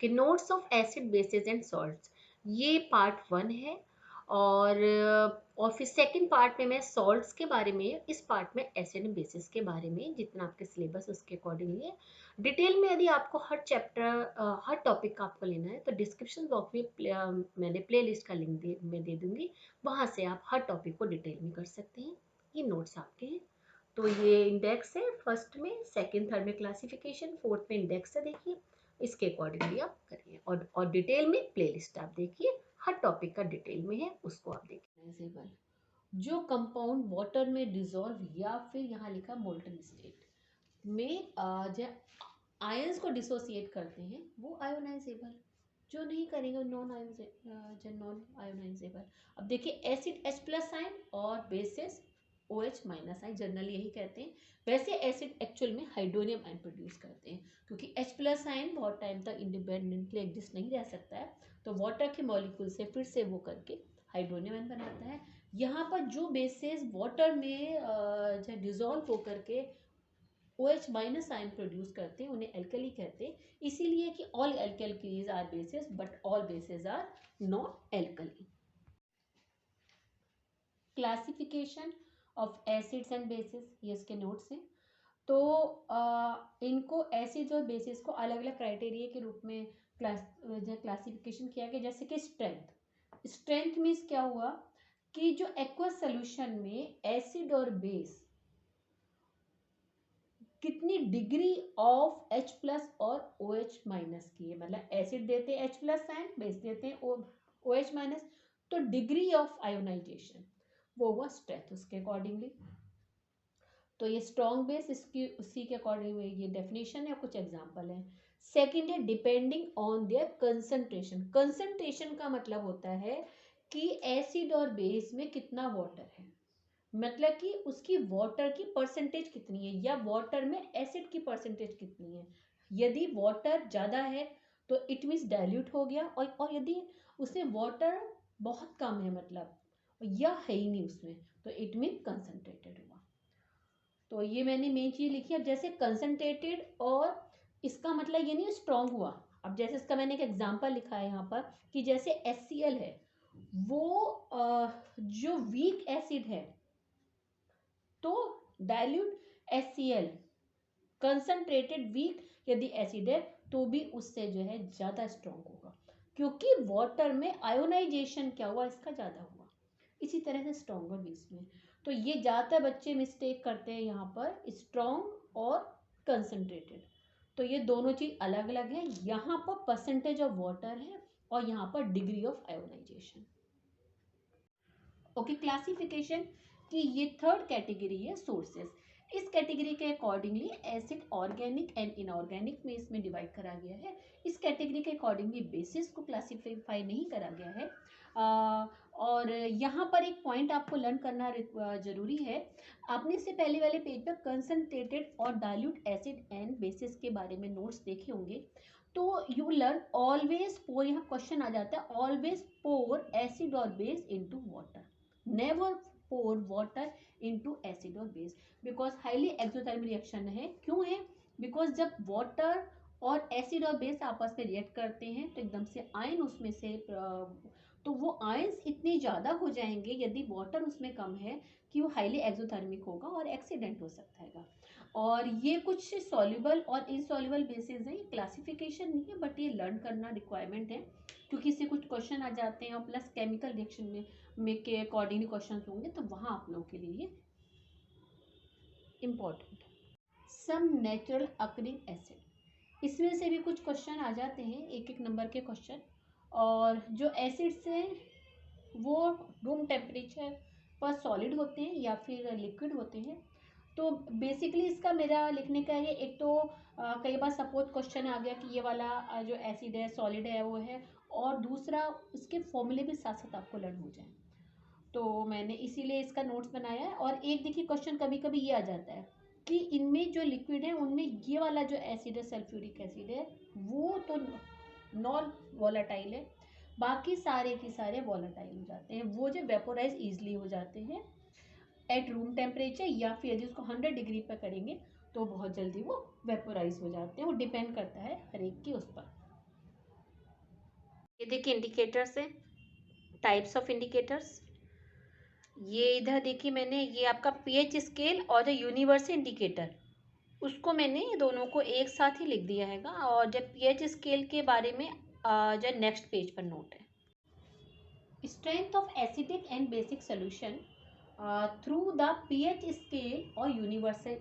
कि notes of acid basis and salts, ये part 1 है। और फिर सेकंड पार्ट में मैं सॉल्ट्स के बारे में, इस पार्ट में एसिड एंड बेसिस के बारे में, जितना आपके सिलेबस उसके अकॉर्डिंगली है। डिटेल में यदि आपको हर चैप्टर हर टॉपिक का आपको लेना है तो डिस्क्रिप्शन बॉक्स में मैंने प्ले लिस्ट का लिंक मैं दे दूंगी, वहाँ से आप हर टॉपिक को डिटेल में कर सकते हैं। ये नोट्स आपके हैं। तो ये इंडेक्स है, फर्स्ट में, सेकंड थर्ड में क्लासिफिकेशन, फोर्थ में इंडेक्स है, देखिए इसके अकॉर्डिंगली आप करिए। और डिटेल में प्लेलिस्ट आप देखिए, हर टॉपिक का डिटेल में है, उसको आप देखिए। जो कंपाउंड वाटर में डिसॉल्व या फिर यहाँ लिखा मोल्टन स्टेट में जो आयंस को डिसोसिएट करते हैं वो आयोनाइजेबल, जो नहीं करेंगे नॉन आयोनाइजेबल। अब देखिए एसिड H प्लस आयन और basis OH minus ion, generally यही कहते हैं। वैसे एसिड एक्चुअल में हाइड्रोनियम आयन प्रोड्यूस करते हैं, क्योंकि H प्लस आयन बहुत टाइम तक इंडिपेंडेंटली एग्जिस्ट नहीं रह सकता है, तो वाटर के मॉलिक्यूल से फिर से वो करके हाइड्रोनियम आयन बनाता है। यहाँ पर जो बेसिस वाटर में जो डिजोल्व होकर के OH माइनस आयन प्रोड्यूस करते हैं उन्हें एल्कली कहते हैं, इसीलिए कि all alkalis are bases but all bases are not alkali. Classification of acids and bases, ये इसके नोट्स हैं। तो इनको एसिड्स और बेसिस को अलग अलग क्राइटेरिया के रूप में क्लासिफिकेशन किया गया, जैसे कि स्ट्रेंथ। स्ट्रेंथ मीन्स क्या हुआ कि जो एक्वस सोल्यूशन में एसिड और बेस कितनी डिग्री ऑफ H प्लस और OH माइनस की है, मतलब एसिड देते हैं H प्लस आयन, बेस देते हैं OH माइनस, तो डिग्री ऑफ आयोनाइजेशन वो हुआ स्ट्रेंथ उसके अकॉर्डिंगली। तो ये स्ट्रॉन्ग बेस इसकी उसी के अकॉर्डिंग ये डेफिनेशन है, कुछ एग्जांपल है। सेकंड है depending on their concentration. Concentration का मतलब होता है कि एसिड और बेस में कितना वाटर है, मतलब कि उसकी वाटर की परसेंटेज कितनी है या वाटर में एसिड की परसेंटेज कितनी है। यदि वाटर ज़्यादा है तो इट मीन्स डाइल्यूट हो गया, और यदि उसमें वाटर बहुत कम है मतलब या है ही नहीं उसमें, तो इट मीन कंसनट्रेटेड हुआ। तो ये मैंने मेन चीज़ लिखी। अब जैसे कंसनट्रेटेड, और इसका मतलब ये नहीं स्ट्रांग हुआ। अब जैसे इसका मैंने एक एग्जांपल लिखा है यहाँ पर कि जैसे HCl है, वो जो वीक एसिड है, तो डाइल्यूट HCl कंसंट्रेटेड वीक यदि एसिड है तो भी उससे जो है ज़्यादा स्ट्रॉन्ग होगा, क्योंकि वाटर में आयोनाइजेशन क्या हुआ, इसका ज़्यादा हुआ। इसी तरह से स्ट्रॉन्गर बेस में, तो ये ज़्यादातर बच्चे मिस्टेक करते हैं यहाँ पर स्ट्रॉन्ग और कंसंट्रेटेड। तो ये दोनों चीज़ अलग अलग है, यहाँ पर परसेंटेज ऑफ वाटर है और यहाँ पर degree of ionization. Okay, classification की ये थर्ड कैटेगरी है सोर्सेस। इस कैटेगरी के accordingly acid organic and inorganic में इसमें डिवाइड करा गया है। इस कैटेगरी के अकॉर्डिंगली बेसिस को क्लासिफाई नहीं करा गया है। और यहाँ पर एक पॉइंट आपको लर्न करना जरूरी है। आपने इससे पहले वाले पेज पर कंसंट्रेटेड और डाइल्यूट एसिड एंड बेसिस के बारे में नोट्स देखे होंगे। तो यू लर्न ऑलवेज पोर, यहाँ क्वेश्चन आ जाता है, ऑलवेज पोर एसिड और बेस इनटू वाटर, नेवर पोर वाटर इनटू एसिड और base, because highly exothermic reaction है। क्यों है? बिकॉज जब वाटर और एसिड और बेस आपस में रिएक्ट करते हैं तो एकदम से आयन उसमें से तो वो आयंस इतने ज़्यादा हो जाएंगे यदि वाटर उसमें कम है कि वो हाईली एक्सोथर्मिक होगा और एक्सीडेंट हो सकता है। और ये कुछ सॉल्युबल और इनसॉल्युबल बेसिस हैं, ये क्लासिफिकेशन नहीं है बट ये लर्न करना रिक्वायरमेंट है, क्योंकि इससे कुछ क्वेश्चन आ जाते हैं और प्लस केमिकल रिएक्शन में के अकॉर्डिंगली क्वेश्चन होंगे, तो वहाँ आप लोगों के लिए important. Some natural occurring acid, इसमें से भी कुछ क्वेश्चन आ जाते हैं, एक एक नंबर के क्वेश्चन। और जो एसिड्स हैं वो रूम टेम्परेचर पर सॉलिड होते हैं या फिर लिक्विड होते हैं। तो बेसिकली इसका मेरा लिखने का ये एक तो कई बार सपोज क्वेश्चन आ गया कि ये वाला जो एसिड है सॉलिड है वो है, और दूसरा उसके फॉर्मूले भी साथ साथ आपको लर्न हो जाए, तो मैंने इसीलिए इसका नोट्स बनाया है। और एक देखिए क्वेश्चन कभी कभी ये आ जाता है कि इनमें जो लिक्विड है उनमें ये वाला जो एसिड है सल्फ्यूरिक एसिड है वो तो नॉन वॉलेटाइल है, बाकी सारे के सारे वॉलेटाइल हो जाते हैं, वो जो वेपोराइज ईजिली हो जाते हैं एट रूम टेम्परेचर, या फिर यदि उसको 100 डिग्री पर करेंगे तो बहुत जल्दी वो वेपोराइज हो जाते हैं। वो डिपेंड करता है हर एक की उस पर। देखिए इंडिकेटर्स है, टाइप्स ऑफ इंडिकेटर्स। ये इधर देखिए मैंने, ये आपका पीएच स्केल और जो यूनिवर्सल इंडिकेटर, उसको मैंने दोनों को एक साथ ही लिख दिया हैगा। और जब पीएच स्केल के बारे में जो नेक्स्ट पेज पर नोट है, strength of acidic and basic solution through the pH scale और यूनिवर्सल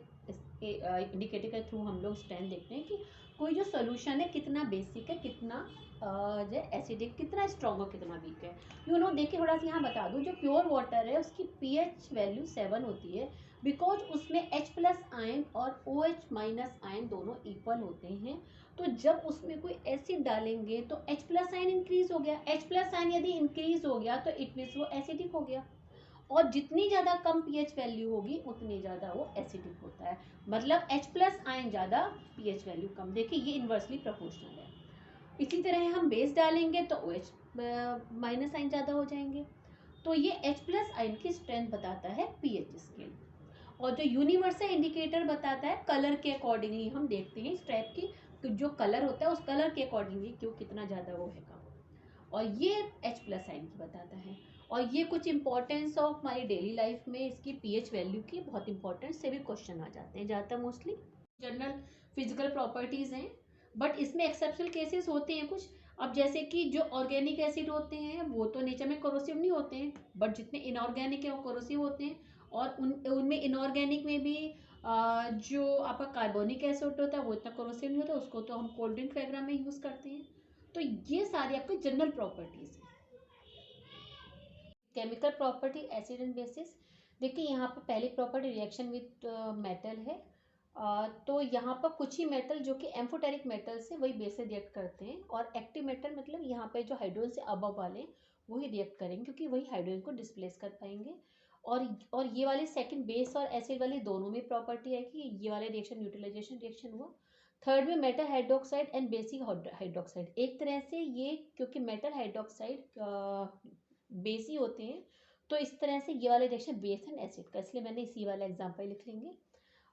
इंडिकेटर के थ्रू हम लोग स्ट्रेंथ देखते हैं कि कोई जो सोल्यूशन है कितना बेसिक है, कितना जो एसिडिक, कितना स्ट्रॉन्ग और कितना वीक है। देखिए थोड़ा सा यहाँ बता दूँ, जो प्योर वाटर है उसकी पीएच वैल्यू 7 होती है, बिकॉज उसमें H+ आयन और OH- आयन दोनों इक्वल होते हैं। तो जब उसमें कोई एसिड डालेंगे तो H+ आयन इंक्रीज हो गया, H+ आयन यदि इंक्रीज हो गया तो इट मीन्स वो एसिडिक हो गया, और जितनी ज़्यादा कम पीएच वैल्यू होगी उतनी ज़्यादा वो एसिडिक होता है। मतलब H+ आयन ज़्यादा, पीएच वैल्यू कम। देखिए ये इन्वर्सली प्रोपोर्शनल है। इसी तरह हम बेस डालेंगे तो OH- आयन ज़्यादा हो जाएंगे। तो ये H+ आयन की स्ट्रेंथ बताता है पीएच स्केल। और जो यूनिवर्सल इंडिकेटर बताता है कलर के अकॉर्डिंगली हम देखते हैं स्ट्रेप की जो कलर होता है उस कलर के अकॉर्डिंगली क्यों कितना ज़्यादा वो है, और ये H+ आयन की बताता है। और ये कुछ इंपॉर्टेंस ऑफ हमारी डेली लाइफ में इसकी पीएच वैल्यू की बहुत इंपॉर्टेंस से भी क्वेश्चन आ जाते हैं, ज़्यादातर मोस्टली जनरल फिजिकल प्रॉपर्टीज़ हैं, बट इसमें एक्सेप्शनल केसेस होते हैं कुछ। अब जैसे कि जो ऑर्गेनिक एसिड होते हैं वो तो नेचर में कोरोसिव नहीं होते हैं, बट जितने इनऑर्गेनिक है वो कोरोसिव होते हैं। और उनमें इनऑर्गेनिक में भी जो आपका कार्बोनिक एसिड होता है वो इतना कोरोसिव नहीं होता, उसको तो हम कोल्ड ड्रिंक वगैरह में यूज़ करते हैं। तो ये सारी आपकी जनरल प्रॉपर्टीज है। Chemical property acid and basis. देखिए यहाँ पर पहली प्रॉपर्टी रिएक्शन विथ मेटल है। तो यहाँ पर कुछ ही मेटल जो कि एम्फोटेरिक मेटल से वही बेस से रिएक्ट करते हैं, और एक्टिव मेटल मतलब यहाँ पे जो हाइड्रोजन से अबव वाले वही रिएक्ट करेंगे क्योंकि वही हाइड्रोजन को डिस्प्लेस कर पाएंगे। और ये वाले सेकंड बेस और एसिड वाली दोनों में प्रॉपर्टी है कि ये वाले रिएक्शन न्यूट्रलाइजेशन रिएक्शन हुआ। थर्ड में metal hydroxide and basic hydroxide, एक तरह से ये क्योंकि मेटल हाइड्रोक्साइड बेसी होते हैं तो इस तरह से ये वाले रिएक्शन बेस एंड एसिड का, इसलिए मैंने इसी वाला एग्जांपल लिख लेंगे।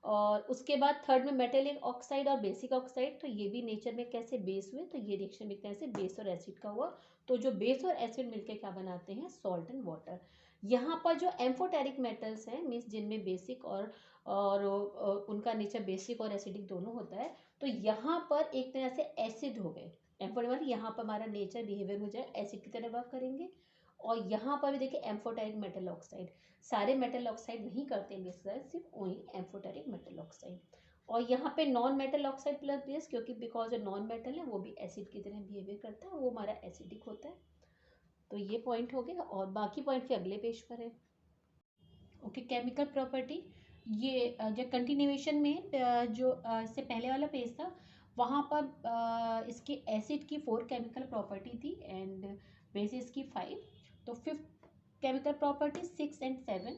और उसके बाद थर्ड में मेटेलिक ऑक्साइड और बेसिक ऑक्साइड, तो ये भी नेचर में कैसे बेस हुए, तो ये रिएक्शन भी कैसे बेस और एसिड का हुआ। तो जो बेस और एसिड मिलकर क्या बनाते हैं, सॉल्ट एंड वाटर। यहाँ पर जो एम्फोटेरिक मेटल्स हैं मीन्स जिनमें बेसिक और उनका नेचर बेसिक और एसिडिक दोनों होता है, तो यहाँ पर एक तरह से एसिड हो गए। एम्फोटेरिक यहाँ पर हमारा नेचर बिहेवियर हो जाए एसिड की तरह वर्क करेंगे। और यहाँ पर भी देखिए एम्फोटेरिक मेटल ऑक्साइड, सारे मेटल ऑक्साइड नहीं करते बेसिस, सिर्फ ओनली एम्फोटेरिक मेटल ऑक्साइड। और यहाँ पे non metal oxide plus base, क्योंकि बिकॉज नॉन मेटल है वो भी एसिड की तरह बिहेवियर करता है, वो हमारा एसिडिक होता है। तो ये पॉइंट हो गया, और बाकी पॉइंट फिर अगले पेज पर है। Okay, chemical property. ये जो कंटिन्यूएशन में जो इससे पहले वाला पेज था वहाँ पर इसके एसिड की 4 केमिकल प्रॉपर्टी थी एंड बेसिस की 5। तो फिफ्थ केमिकल प्रॉपर्टी 6 एंड 7।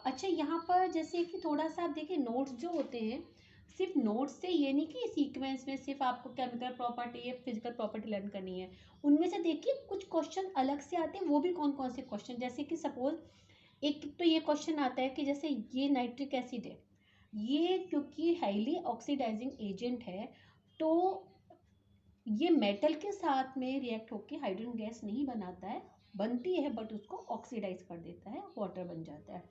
अच्छा यहाँ पर जैसे कि थोड़ा सा आप देखिए नोट्स जो होते हैं, सिर्फ नोट्स से ये नहीं कि सीक्वेंस में सिर्फ आपको केमिकल प्रॉपर्टी या फिजिकल प्रॉपर्टी लर्न करनी है, उनमें से देखिए कुछ क्वेश्चन अलग से आते हैं। वो भी कौन कौन से क्वेश्चन, जैसे कि सपोज एक तो ये क्वेश्चन आता है कि जैसे ये नाइट्रिक एसिड है, ये क्योंकि हाईली ऑक्सीडाइजिंग एजेंट है तो ये मेटल के साथ में रिएक्ट होकर हाइड्रोजन गैस नहीं बनाता है, बनती है बट उसको ऑक्सीडाइज कर देता है, वाटर बन जाता है।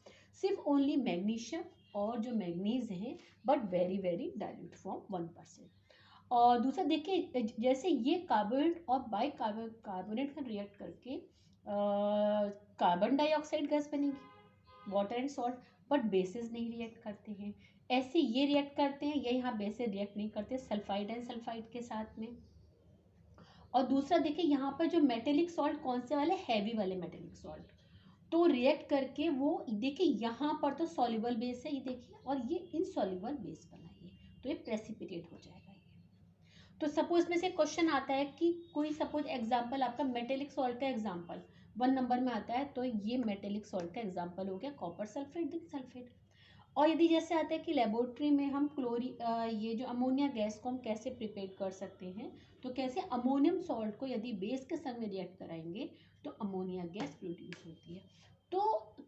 सिर्फ ओनली मैग्नीशियम और जो मैग्नीज है but very very dilute form 1%। और दूसरा देखिए जैसे ये कार्बोनेट और बाई कार्बोनेट का रिएक्ट करके कार्बन डाइऑक्साइड गैस बनेगी, water and salt, but basis नहीं रिएक्ट करते हैं। ऐसे ये रिएक्ट करते हैं, ये यहाँ बेसिस रिएक्ट नहीं करते सल्फाइड एंड सल्फाइड के साथ में। और दूसरा देखिए यहाँ पर जो मेटेलिक सॉल्ट कौन से वाले, हैवी वाले मेटेलिक सॉल्ट, तो रिएक्ट करके वो देखिए यहाँ पर तो सॉल्युबल बेस है ये देखिए, और ये इनसॉल्युबल बेस बनाइए तो ये प्रेसिपिटेट हो जाएगा ये। तो सपोज में से क्वेश्चन आता है कि कोई सपोज एग्जांपल आपका मेटेलिक सॉल्ट का एग्जांपल 1 नंबर में आता है, तो ये मेटेलिक सॉल्ट का एग्जांपल हो गया कॉपर सल्फेट जिंक सल्फेट। और यदि जैसे आता है कि लेबोरेटरी में हम ये जो अमोनिया गैस को हम कैसे प्रिपेयर कर सकते हैं, तो कैसे अमोनियम सॉल्ट को यदि बेस के संग में रिएक्ट कराएंगे तो अमोनिया गैस प्रोड्यूस होती है। तो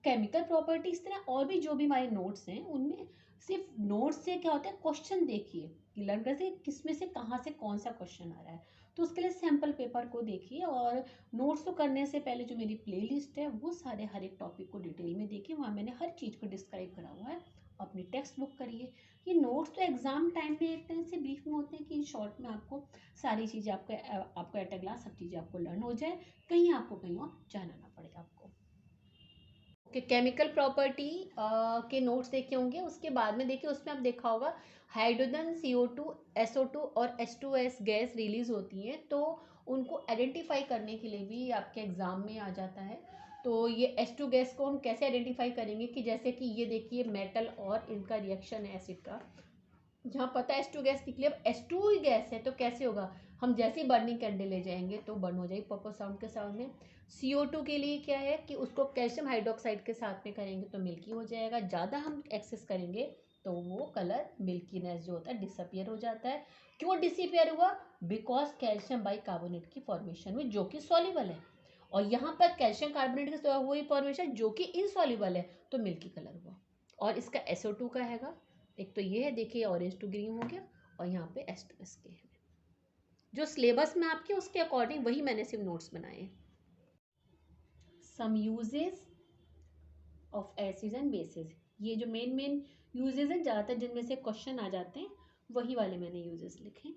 केमिकल प्रॉपर्टी इस तरह और भी जो भी हमारे नोट्स हैं उनमें सिर्फ नोट्स से क्या होता है, क्वेश्चन देखिए लर्न कैसे किस में से कहाँ से कौन सा क्वेश्चन आ रहा है। तो उसके लिए सैम्पल पेपर को देखिए, और नोट्स तो करने से पहले जो मेरी प्लेलिस्ट है वो सारे हर एक टॉपिक को डिटेल में देखिए, वहाँ मैंने हर चीज़ को डिस्क्राइब करा हुआ है। अपनी टेक्स्ट बुक करिए। ये नोट्स तो एग्जाम टाइम में एक तरह से ब्रीफ में होते हैं कि शॉर्ट में आपको सारी चीज़ें आपको एट अ ग्लास सब चीज़ें आपको लर्न हो जाए, कहीं आपको कहीं और जाना ना पड़े आपको। ओके, केमिकल प्रॉपर्टी के नोट्स देखे होंगे। उसके बाद में देखिए उसमें आप देखा होगा हाइड्रोजन CO2 SO2 और H2S गैस रिलीज होती हैं, तो उनको आइडेंटिफाई करने के लिए भी आपके एग्जाम में आ जाता है। तो ये H2 गैस को हम कैसे आइडेंटिफाई करेंगे कि जैसे कि ये देखिए मेटल और इनका रिएक्शन है एसिड का, जहाँ पता है H2 गैस निकली, अब H2 ही गैस है तो कैसे होगा, हम जैसे ही बर्निंग कैंडल ले जाएंगे तो बर्न हो जाएगी पॉपर साउंड के साउंड में। CO2 के लिए क्या है कि उसको कैल्शियम हाइड्रोक्साइड के साथ में करेंगे तो मिल्की हो जाएगा, ज़्यादा हम एक्सेस करेंगे तो वो कलर मिल्कीनेस जो होता है डिसअपियर हो जाता है। क्यों डिसअपियर हुआ, बिकॉज कैल्शियम बाइकार्बोनेट की फॉर्मेशन हुई जो कि सॉल्युबल है, और यहाँ पर कैल्शियम कार्बोनेट की हुई फॉर्मेशन जो कि इनसॉल्युबल है, तो मिल्की कलर हुआ। और इसका SO2 का हैगा, एक तो ये है देखिए ऑरेंज टू ग्रीन हो गया, और यहाँ पे H2S के है जो सिलेबस में आपके उसके अकॉर्डिंग वही मैंने सिर्फ नोट्स बनाए हैं। Some uses of acid and bases, ये जो मेन यूजेस हैं ज़्यादातर जिनमें से क्वेश्चन आ जाते हैं वही वाले मैंने यूजेस लिखे।